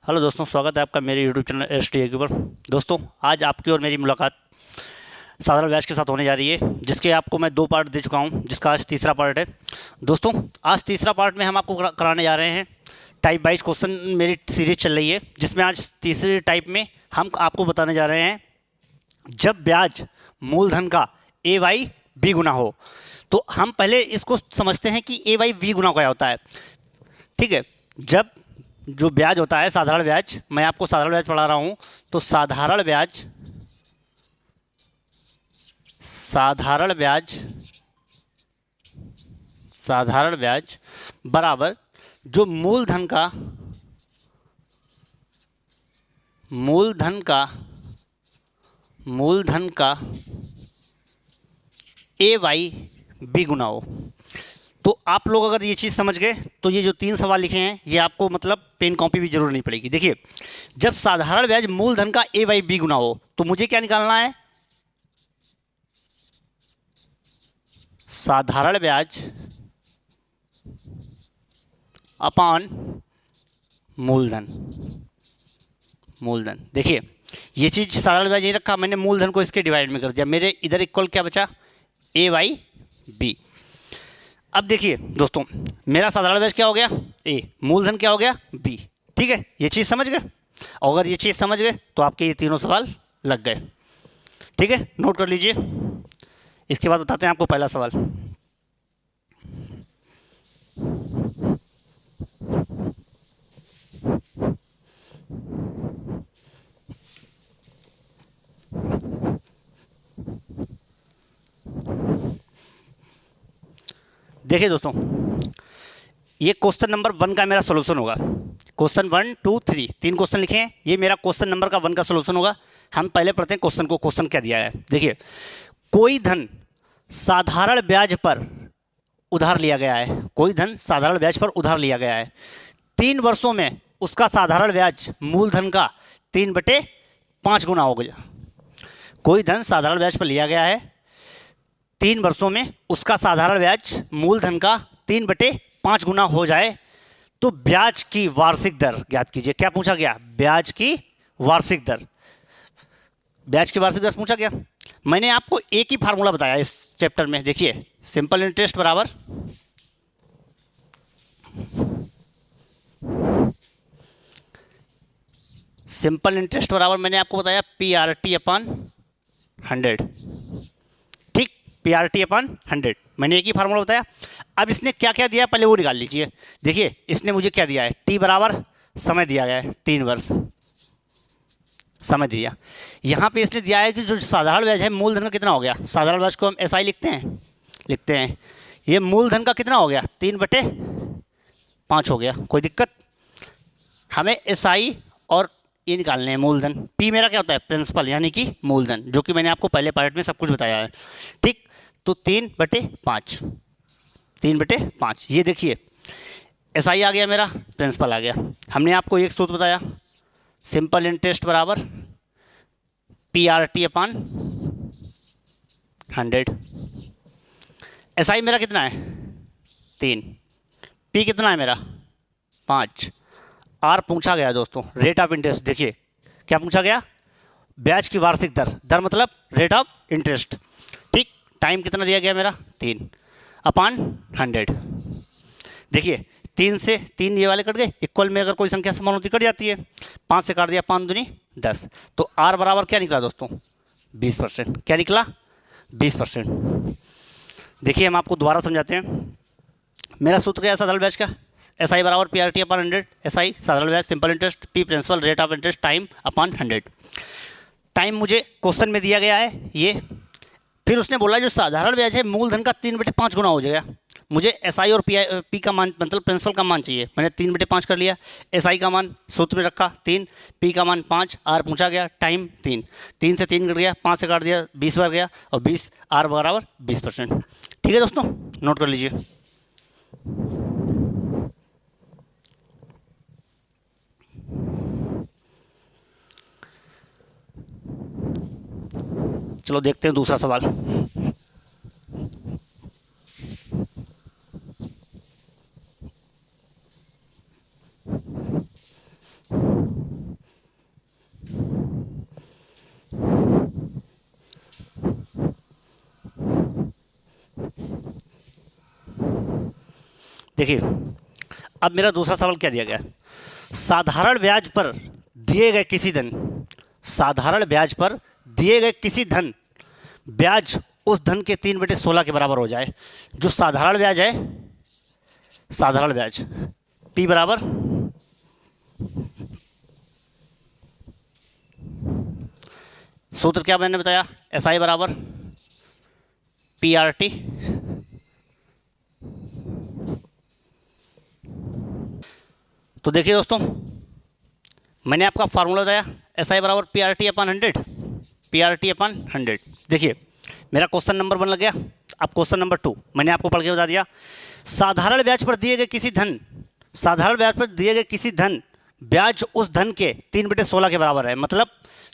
Hello दोस्तों, स्वागत है आपका मेरे यूट्यूब चैनल STA के ऊपर। दोस्तों, आज आपकी और मेरी मुलाकात साधारण व्याज के साथ होने जा रही है, जिसके आपको मैं 2 पार्ट दे चुका हूं, जिसका आज तीसरा पार्ट है। दोस्तों, आज तीसरा पार्ट में हम आपको कराने जा रहे हैं टाइप वाइज क्वेश्चन। मेरी सीरीज चल रही है, जिसमें आज तीसरे टाइप में हम आपको बताने जा रहे हैं जब ब्याज मूलधन का AY B गुना हो। तो हम पहले इसको समझते हैं कि AY B गुना क्या होता है। ठीक है, जब जो ब्याज होता है साधारण ब्याज, मैं आपको साधारण ब्याज पढ़ा रहा हूं, तो साधारण ब्याज बराबर जो मूलधन का AY B गुना हो। तो आप लोग अगर ये चीज़ समझ गए तो ये जो 3 सवाल लिखे हैं ये आपको मतलब पेन कॉपी भी जरूर नहीं पड़ेगी। देखिए, जब साधारण ब्याज मूलधन का AY B गुना हो तो मुझे क्या निकालना है? साधारण ब्याज अपॉन मूलधन। देखिए, ये चीज साधारण ब्याज नहीं रखा मैंने, मूलधन को इसके डिवाइड में कर दिया, मेरे इधर इक्वल क्या बचा? AY B। अब देखिए दोस्तों, मेरा साधारण ब्याज क्या हो गया? A, मूलधन क्या हो गया? B। ठीक है, ये चीज़ समझ गए? और अगर ये चीज़ समझ गए तो आपके ये तीनों सवाल लग गए। ठीक है, नोट कर लीजिए। इसके बाद बताते हैं आपको पहला सवाल। देखिए दोस्तों, ये क्वेश्चन नंबर 1 का मेरा सोल्यूशन होगा। क्वेश्चन 1, 2, 3 3 क्वेश्चन लिखे हैं, ये मेरा क्वेश्चन नंबर का 1 का सोल्यूशन होगा। हम पहले पढ़ते हैं क्वेश्चन को। क्वेश्चन क्या दिया है? देखिए, कोई धन साधारण ब्याज पर उधार लिया गया है। कोई धन साधारण ब्याज पर उधार लिया गया है। 3 वर्षों में उसका साधारण ब्याज मूलधन का 3/5 गुना हो गया। कोई धन साधारण ब्याज पर लिया गया है, 3 वर्षों में उसका साधारण ब्याज मूलधन का 3/5 गुना हो जाए तो ब्याज की वार्षिक दर ज्ञात कीजिए। क्या पूछा गया? ब्याज की वार्षिक दर। ब्याज की वार्षिक दर पूछा गया। मैंने आपको एक ही फार्मूला बताया इस चैप्टर में। देखिए, सिंपल इंटरेस्ट बराबर मैंने आपको बताया PRT/100। ठीक, PRT/100 मैंने एक ही फार्मूला बताया। अब इसने क्या क्या दिया पहले वो निकाल लीजिए। देखिए, इसने मुझे क्या दिया है? T बराबर समय दिया गया है, 3 वर्ष समय दिया। यहाँ पे इसने दिया है कि जो साधारण ब्याज है मूलधन का कितना हो गया? साधारण ब्याज को हम SI लिखते हैं। ये मूलधन का कितना हो गया? 3/5 हो गया। कोई दिक्कत? हमें SI और ये निकालने हैं मूलधन। P मेरा क्या होता है? प्रिंसिपल, यानी कि मूलधन, जो कि मैंने आपको पहले पार्ट में सब कुछ बताया है। ठीक, तो 3/5 ये देखिए, SI आ गया मेरा, प्रिंसिपल आ गया। हमने आपको एक सूत्र बताया, सिंपल इंटरेस्ट बराबर PRT/100। SI मेरा कितना है? 3। P कितना है मेरा? 5। R पूछा गया दोस्तों, रेट ऑफ इंटरेस्ट। देखिए, क्या पूछा गया? ब्याज की वार्षिक दर मतलब रेट ऑफ इंटरेस्ट। ठीक, टाइम कितना दिया गया मेरा? 3/100। देखिए, 3 से 3 ये वाले कट गए, इक्वल में अगर कोई संख्या समान होती कट जाती है। 5 से काट दिया, 5 दूनी 10। तो R बराबर क्या निकला दोस्तों? 20%। क्या निकला? 20%। देखिए, हम आपको दोबारा समझाते हैं। मेरा सूत्र क्या है साधारण ब्याज का? SI बराबर PRT/100। SI साधारण ब्याज, simple interest, P principal, rate of interest, time. Time मुझे क्वेश्चन में दिया गया है ये। फिर उसने बोला जो साधारण ब्याज है मूलधन का 3/5 गुना हो जाएगा। मुझे SI और P का मान मतलब प्रिंसिपल का मान चाहिए। मैंने 3/5 कर लिया। SI का मान सूत्र में रखा 3, P का मान 5, R पूछा गया, टाइम 3 से 3 कट गया, 5 से काट दिया, 20 बार गया, और 20 R बराबर 20%। ठीक है दोस्तों, नोट कर लीजिए। चलो देखते हैं दूसरा सवाल। देखिए अब मेरा दूसरा सवाल क्या दिया गया, साधारण ब्याज पर दिए गए किसी धन, साधारण ब्याज पर दिए गए किसी धन ब्याज उस धन के 3/16 के बराबर हो जाए। जो साधारण ब्याज है, साधारण ब्याज P बराबर सूत्र क्या मैंने बताया, SI बराबर PRT। तो देखिए दोस्तों, मैंने आपका फार्मूला बताया SI बराबर PRT/100, PRT/100। देखिए मेरा क्वेश्चन नंबर 1 लग गया। अब क्वेश्चन नंबर 2 मैंने आपको पढ़ के बता दिया, साधारण ब्याज पर दिए गए किसी धन, साधारण ब्याज पर दिए गए किसी धन ब्याज उस धन के 3/16 के बराबर है। मतलब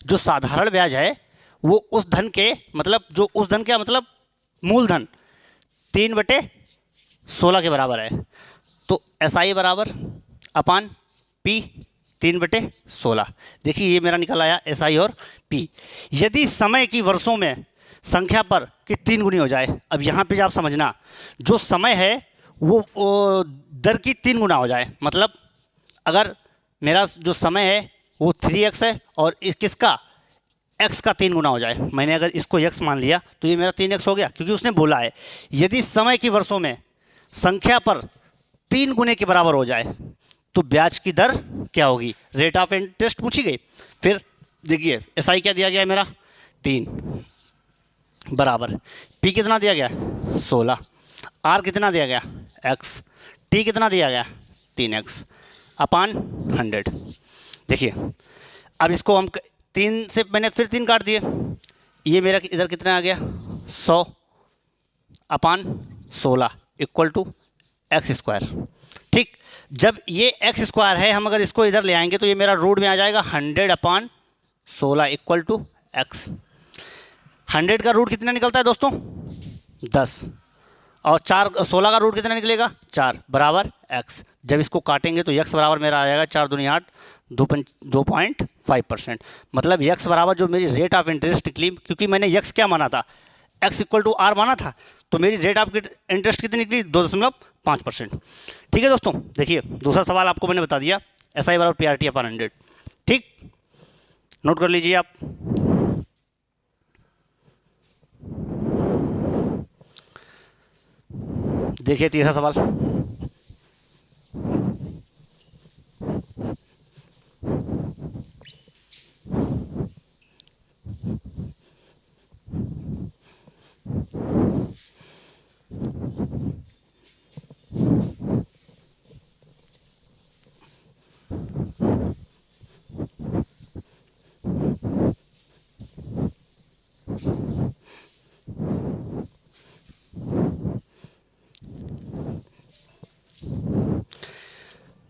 जो साधारण ब्याज है वो उस धन के, मतलब जो उस धन का मतलब मूलधन 3/16 के बराबर है। तो SI बराबर अपान P 3/16। देखिए ये मेरा निकल आया SI और P। यदि समय की वर्षों में संख्या पर कि 3 गुनी हो जाए, अब यहाँ पे आप समझना, जो समय है वो दर की 3 गुना हो जाए। मतलब अगर मेरा जो समय है वो 3x है और इस किसका x का 3 गुना हो जाए, मैंने अगर इसको x मान लिया तो ये मेरा 3x हो गया, क्योंकि उसने बोला है यदि समय की वर्षों में संख्या पर 3 गुने के बराबर हो जाए तो ब्याज की दर क्या होगी, रेट ऑफ इंटरेस्ट पूछी गई। फिर देखिए SI क्या दिया गया है मेरा 3 बराबर P कितना दिया गया 16, R कितना दिया गया x, T कितना दिया गया 3x अपान 100। देखिए अब इसको हम 3 से मैंने फिर 3 काट दिए, ये मेरा इधर कितना आ गया 100 अपान 16 इक्वल टू x²। ठीक, जब ये x² है, हम अगर इसको इधर ले आएंगे तो ये मेरा रूट में आ जाएगा 100/16 इक्वल टू x। 100 का रूट कितना निकलता है दोस्तों 10, और 16 का रूट कितना निकलेगा 4 बराबर x। जब इसको काटेंगे तो x बराबर मेरा आ जाएगा 4 दूनी 8 2.5%। मतलब x बराबर जो मेरी रेट ऑफ इंटरेस्ट निकली, क्योंकि मैंने x क्या माना था x = R माना था, तो मेरी रेट ऑफ इंटरेस्ट कितनी निकली 2.5%। ठीक है दोस्तों, देखिए दूसरा सवाल आपको मैंने बता दिया SI बराबर PRT/100। ठीक, नोट कर लीजिए आप। देखिए तीसरा सवाल,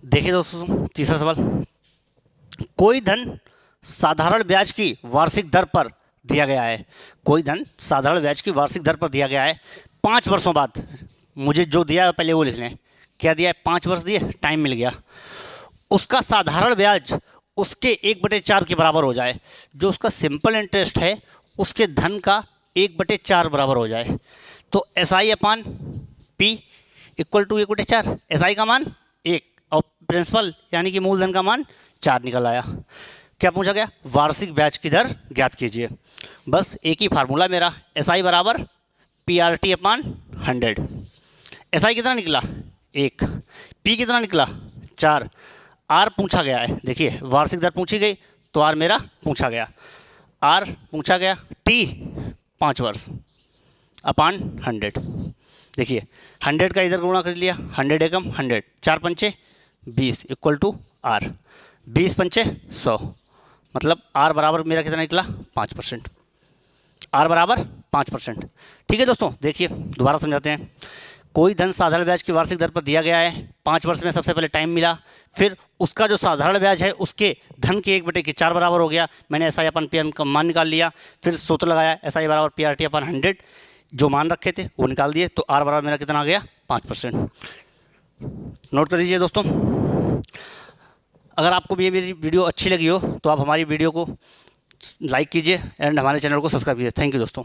देखिए दोस्तों तीसरा सवाल, कोई धन साधारण ब्याज की वार्षिक दर पर दिया गया है, कोई धन साधारण ब्याज की वार्षिक दर पर दिया गया है 5 वर्षों बाद। मुझे जो दिया है पहले वो लिख लें, क्या दिया है 5 वर्ष दिए, टाइम मिल गया। उसका साधारण ब्याज उसके 1/4 के बराबर हो जाए, जो उसका सिंपल इंटरेस्ट है उसके धन का 1/4 बराबर हो जाए। तो SI/P इक्वल टू 1/4। SI का मान 1 और प्रिंसिपल यानी कि मूलधन का मान 4 निकल आया। क्या पूछा गया, वार्षिक ब्याज की दर ज्ञात कीजिए। बस एक ही फार्मूला मेरा, SI बराबर PRT/100। SI कितना निकला 1, P कितना निकला 4, R पूछा गया है। देखिए वार्षिक दर पूछी गई तो R मेरा पूछा गया, R पूछा गया, T 5 वर्ष अपान 100। देखिए 100 का इधर गुणा कर लिया, 100 एकम 100, 4 पंचे 20 इक्वल टू R, 20 पंचे 100, मतलब R बराबर मेरा कितना निकला 5%, R बराबर 5%। ठीक है दोस्तों, देखिए दोबारा समझाते हैं। कोई धन साधारण ब्याज की वार्षिक दर पर दिया गया है, 5 वर्ष में सबसे पहले टाइम मिला, फिर उसका जो साधारण ब्याज है उसके धन के 1/4 बराबर हो गया। मैंने SI/P का मान निकाल लिया, फिर सूत्र लगाया SI बराबर PRT/100, जो मान रखे थे वो निकाल दिए, तो R बराबर मेरा कितना आ गया 5%। नोट कर लीजिए दोस्तों। अगर आपको भी ये मेरी वीडियो अच्छी लगी हो तो आप हमारी वीडियो को लाइक कीजिए एंड हमारे चैनल को सब्सक्राइब कीजिए। थैंक यू दोस्तों।